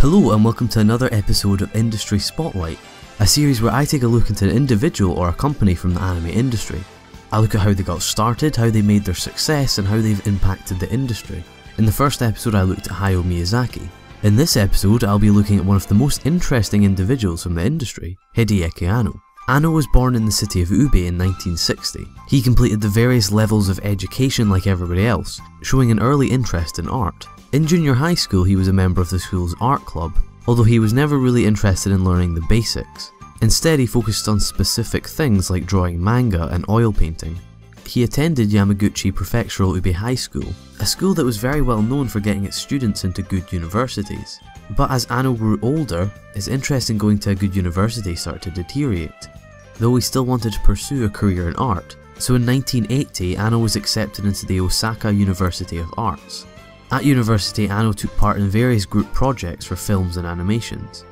Hello and welcome to another episode of Industry Spotlight, a series where I take a look into an individual or a company from the anime industry. I look at how they got started, how they made their success, and how they've impacted the industry. In the first episode I looked at Hayao Miyazaki. In this episode I'll be looking at one of the most interesting individuals from the industry, Hideaki Anno. Anno was born in the city of Ube in 1960. He completed the various levels of education like everybody else, showing an early interest in art. In junior high school he was a member of the school's art club, although he was never really interested in learning the basics. Instead he focused on specific things like drawing manga and oil painting. He attended Yamaguchi Prefectural Ube High School, a school that was very well known for getting its students into good universities. But as Anno grew older, his interest in going to a good university started to deteriorate, though he still wanted to pursue a career in art. So in 1980 Anno was accepted into the Osaka University of Arts. At university, Anno took part in various group projects for films and animations.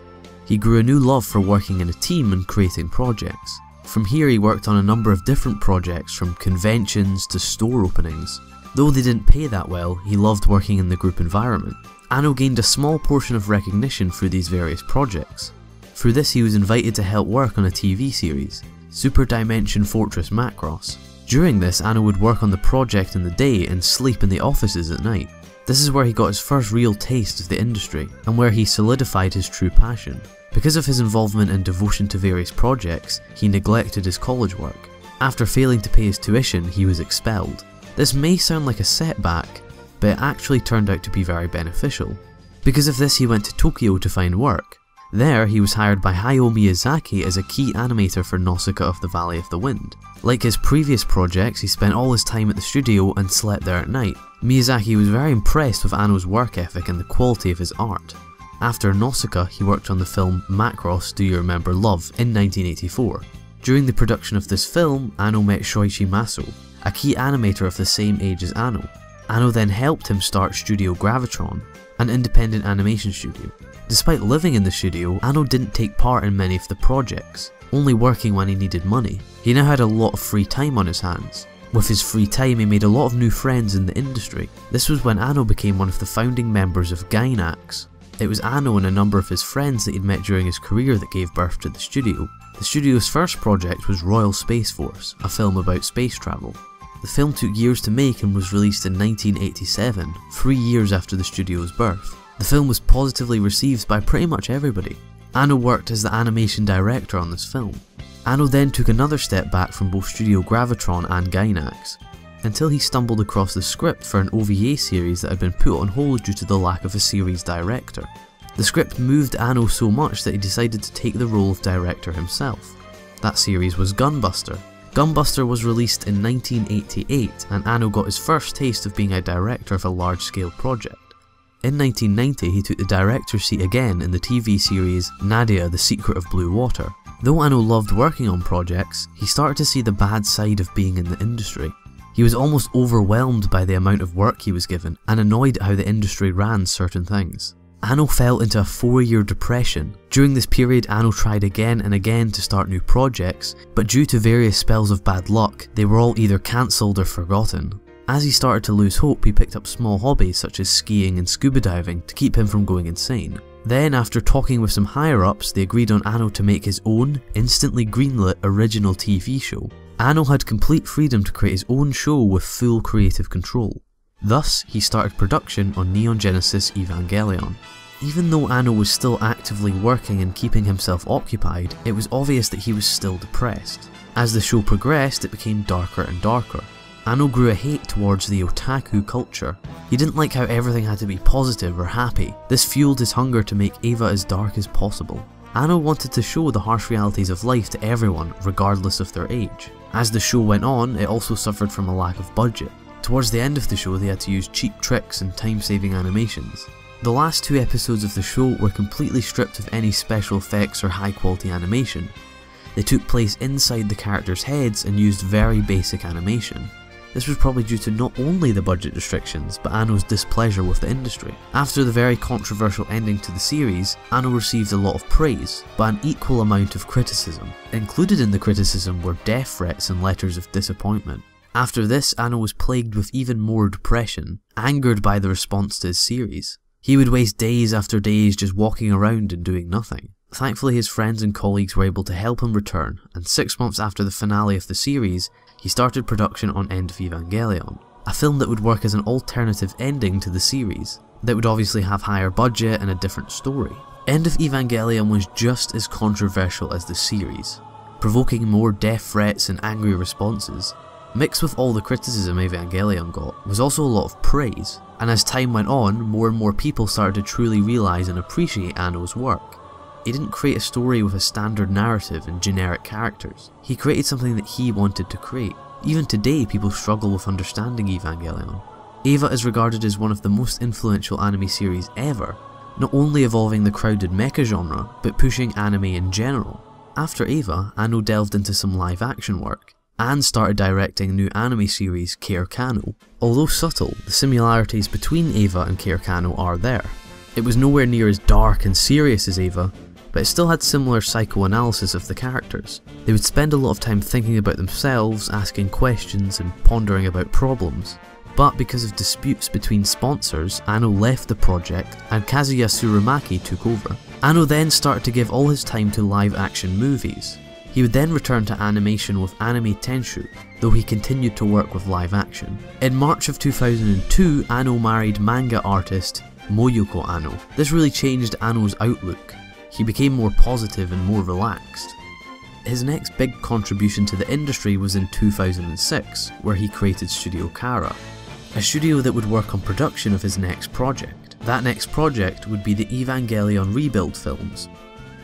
He grew a new love for working in a team and creating projects. From here he worked on a number of different projects, from conventions to store openings. Though they didn't pay that well, he loved working in the group environment. Anno gained a small portion of recognition through these various projects. Through this he was invited to help work on a TV series, Super Dimension Fortress Macross. During this, Anno would work on the project in the day and sleep in the offices at night. This is where he got his first real taste of the industry, and where he solidified his true passion. Because of his involvement and devotion to various projects, he neglected his college work. After failing to pay his tuition, he was expelled. This may sound like a setback, but it actually turned out to be very beneficial. Because of this he went to Tokyo to find work. There he was hired by Hayao Miyazaki as a key animator for Nausicaa of the Valley of the Wind. Like his previous projects, he spent all his time at the studio and slept there at night. Miyazaki was very impressed with Anno's work ethic and the quality of his art. After Nausicaa, he worked on the film Macross Do You Remember Love in 1984. During the production of this film, Anno met Shoichi Maso, a key animator of the same age as Anno. Anno then helped him start Studio Gravitron, an independent animation studio. Despite living in the studio, Anno didn't take part in many of the projects, only working when he needed money. He now had a lot of free time on his hands. With his free time he made a lot of new friends in the industry. This was when Anno became one of the founding members of Gainax. It was Anno and a number of his friends that he'd met during his career that gave birth to the studio. The studio's first project was Royal Space Force, a film about space travel. The film took years to make and was released in 1987, 3 years after the studio's birth. The film was positively received by pretty much everybody. Anno worked as the animation director on this film. Anno then took another step back from both Studio Gravitron and Gainax, until he stumbled across the script for an OVA series that had been put on hold due to the lack of a series director. The script moved Anno so much that he decided to take the role of director himself. That series was Gunbuster. Gunbuster was released in 1988 and Anno got his first taste of being a director of a large-scale project. In 1990 he took the director's seat again in the TV series Nadia the Secret of Blue Water. Though Anno loved working on projects, he started to see the bad side of being in the industry. He was almost overwhelmed by the amount of work he was given and annoyed at how the industry ran certain things. Anno fell into a 4-year depression. During this period Anno tried again and again to start new projects, but due to various spells of bad luck, they were all either cancelled or forgotten. As he started to lose hope, he picked up small hobbies such as skiing and scuba diving to keep him from going insane. Then, after talking with some higher-ups, they agreed on Anno to make his own, instantly greenlit original TV show. Anno had complete freedom to create his own show with full creative control. Thus, he started production on Neon Genesis Evangelion. Even though Anno was still actively working and keeping himself occupied, it was obvious that he was still depressed. As the show progressed, it became darker and darker. Anno grew a hate towards the otaku culture. He didn't like how everything had to be positive or happy. This fueled his hunger to make Eva as dark as possible. Anno wanted to show the harsh realities of life to everyone, regardless of their age. As the show went on, it also suffered from a lack of budget. Towards the end of the show they had to use cheap tricks and time-saving animations. The last 2 episodes of the show were completely stripped of any special effects or high-quality animation. They took place inside the characters' heads and used very basic animation. This was probably due to not only the budget restrictions, but Anno's displeasure with the industry. After the very controversial ending to the series, Anno received a lot of praise, but an equal amount of criticism. Included in the criticism were death threats and letters of disappointment. After this, Anno was plagued with even more depression, angered by the response to his series. He would waste days after days just walking around and doing nothing. Thankfully his friends and colleagues were able to help him return, and 6 months after the finale of the series, he started production on End of Evangelion, a film that would work as an alternative ending to the series, that would obviously have higher budget and a different story. End of Evangelion was just as controversial as the series, provoking more death threats and angry responses. Mixed with all the criticism Evangelion got was also a lot of praise, and as time went on, more and more people started to truly realise and appreciate Anno's work. He didn't create a story with a standard narrative and generic characters. He created something that he wanted to create. Even today, people struggle with understanding Evangelion. Eva is regarded as one of the most influential anime series ever, not only evolving the crowded mecha genre, but pushing anime in general. After Eva, Anno delved into some live action work, and started directing new anime series Keir Kano. Although subtle, the similarities between Eva and Keir Kano are there. It was nowhere near as dark and serious as Eva, but it still had similar psychoanalysis of the characters. They would spend a lot of time thinking about themselves, asking questions and pondering about problems. But because of disputes between sponsors, Anno left the project and Kazuya Tsurumaki took over. Anno then started to give all his time to live action movies. He would then return to animation with Anime Tenshu, though he continued to work with live action. In March of 2002, Anno married manga artist Moyuko Anno. This really changed Anno's outlook. He became more positive and more relaxed. His next big contribution to the industry was in 2006, where he created Studio Kara, a studio that would work on production of his next project. That next project would be the Evangelion Rebuild films.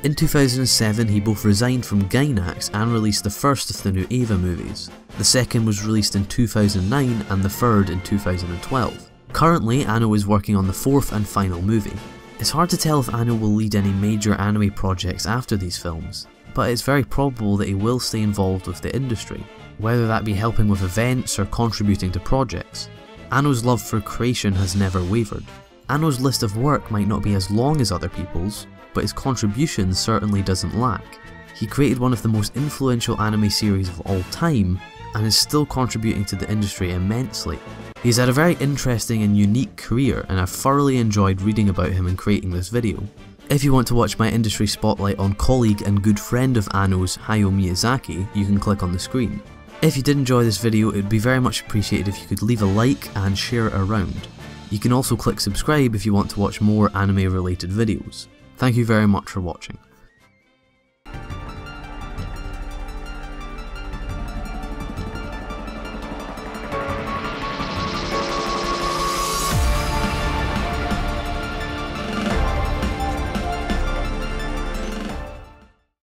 In 2007 he both resigned from Gainax and released the first of the new Eva movies. The second was released in 2009 and the third in 2012. Currently Anno is working on the fourth and final movie. It's hard to tell if Anno will lead any major anime projects after these films, but it's very probable that he will stay involved with the industry, whether that be helping with events or contributing to projects. Anno's love for creation has never wavered. Anno's list of work might not be as long as other people's, but his contribution certainly doesn't lack. He created one of the most influential anime series of all time, and is still contributing to the industry immensely. He's had a very interesting and unique career, and I've thoroughly enjoyed reading about him and creating this video. If you want to watch my industry spotlight on colleague and good friend of Anno's, Hayao Miyazaki, you can click on the screen. If you did enjoy this video, it would be very much appreciated if you could leave a like and share it around. You can also click subscribe if you want to watch more anime related videos. Thank you very much for watching.